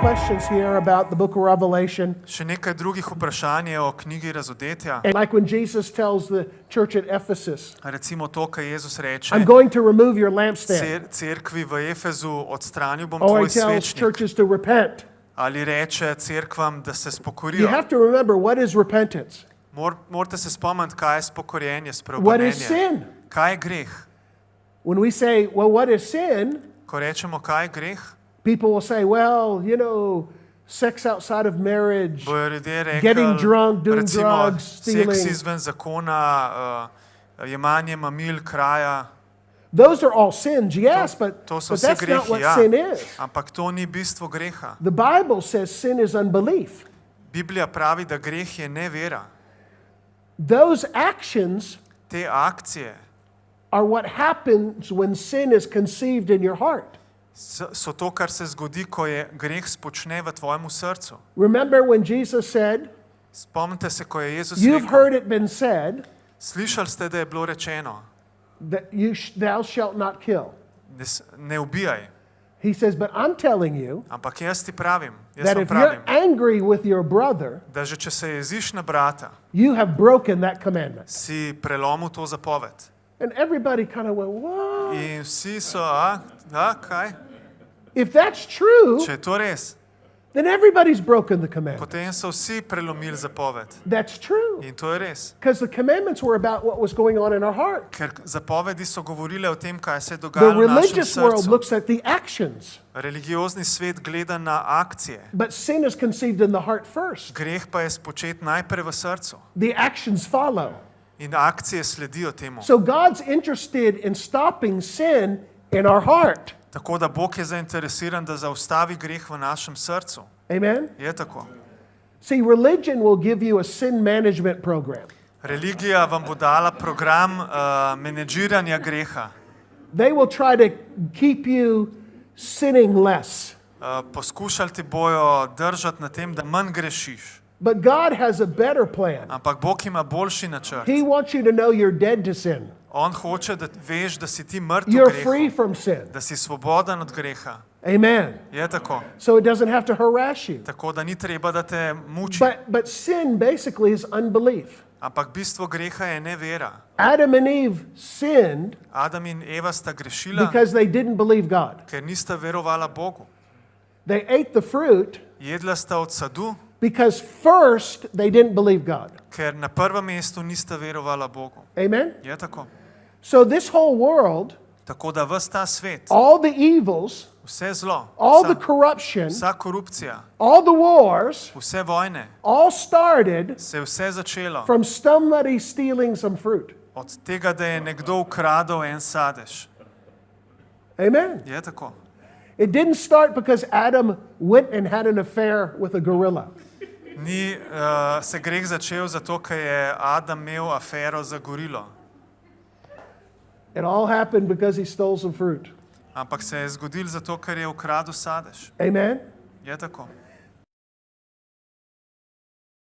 questions here about the book of Revelation. Še nekaj drugih vprašanj je o knjigi Razodetja. And like when Jesus tells the church at Ephesus, Recimo to, kar Jezus reče I'm going to remove your lampstand. cerkvi v Efezu, odstranil bom Or he tvoj tells svečnik. churches to repent. Ali reče cerkvam, da se You spokorijo. have to remember, what is repentance? Morate se spomniti, kaj je spokorjenje, What is spreobrnenje. sin? Kaj je greh? When we say, well, what is sin? Ko rečemo, kaj je greh, People will say, well, you know, sex outside of marriage, bojo ljudje rekli, getting drunk, doing recimo, drugs, stealing. seks izven zakona, jemanje mamil, kraja. Those are all sins, yes, but To so vse that's not grehi, what ja. sin is. Ampak to ni bistvo greha. The Bible says sin is unbelief. Biblija pravi, da greh je nevera. Those actions Te akcije are what happens when sin is conceived in your heart. so to, kar se zgodi, ko je greh spočne v tvojemu srcu. Remember when Jesus said, Spomnite se, ko je Jezus you've rekel, heard it been said slišali ste, da je bilo rečeno, that thou shalt not kill. ne ubijaj. He says, but I'm telling you Ampak jaz ti pravim, that vam if you're pravim, angry with your brother, da že če se jeziš na brata, you have broken that commandment. si prelomil to zapoved. And everybody kind of went, what? In vsi so, kaj? If that's true, Če je to res, then everybody's broken the commandment. potem so vsi prelomili zapoved. That's true. In to je res. Because the commandments were about what was going on in our heart. Ker zapovedi so govorile o tem, kaj se je The dogajalo v našem religious world srcu. looks at the actions, Religiozni svet gleda na akcije. but sin is conceived in the heart first. Greh pa je spočet najprej v srcu. The actions follow. In akcije sledijo temu. So God's interested in stopping sin in our heart. Tako da Bog je zainteresiran, da zaustavi greh v našem srcu. Amen? Je tako. See, religion will give you a sin management program. Religija vam bo dala program menedžiranja greha. They will try to keep you sinning less. Poskušali ti bojo držati na tem, da manj grešiš. But God has a better plan. Ampak Bog ima boljši načrt. He wants you to know you're dead to sin. On hoče, da veš, da si ti mrtev You're free grehu, from sin. da si svoboden od greha. Amen. Je tako. So it doesn't have to harass you. Tako da ni treba, da te muči. But sin basically is unbelief. Ampak bistvo greha je nevera. Adam and Eve sinned Adam in Eva sta grešila, because they didn't believe God. ker nista verovala Bogu. They ate the fruit Jedla sta od sadu, because first they didn't believe God. ker na prvem mestu nista verovala Bogu. Amen? Je tako. So this whole world, Tako da ves ta svet, all the evils, vse zlo, all the corruption, vsa korupcija, all the wars, vse vojne, all started se je vse začelo from somebody stealing some fruit. od tega, da je nekdo ukradel en sadež. Amen? Je tako. It didn't start because Adam went and had an affair with a gorilla. Ni se greh začel zato, ker je Adam imel afero za gorilo. It all happened because he stole some fruit. Ampak se je zgodil zato, ker je ukradel sadež. Amen? Je tako.